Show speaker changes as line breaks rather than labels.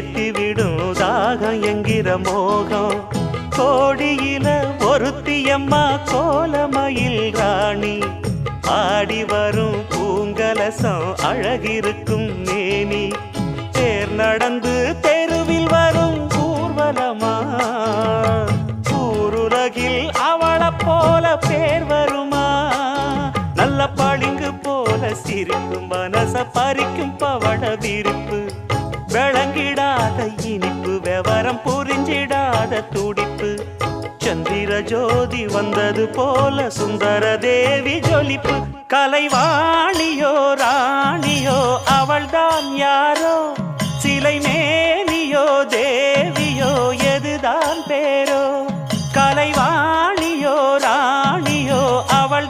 ஏத்தி விடும் தாகம் என்கிற மோகம் கோடியில ஒருத்தியம்மா கோலமயில் ராணி ஆடி வரும் பூங்கலசம் அழகிருக்கும் மேனி தேர் நடந்து தெருவில் வரும் ஊர்வலமா ஊருலகில் அவளை போல பேர் வருமா நல்ல பளிங்கு போல சிரிக்கும் மனச பறிக்கும் பவள விரிப்பு விளங்கிடாத இனிப்பு விவரம் புரிஞ்சிடாத துடிப்பு சந்திர ஜோதி வந்தது போல சுந்தர தேவி ஜொலிப்பு கலைவாணியோ ராணியோ அவள்தான் யாரோ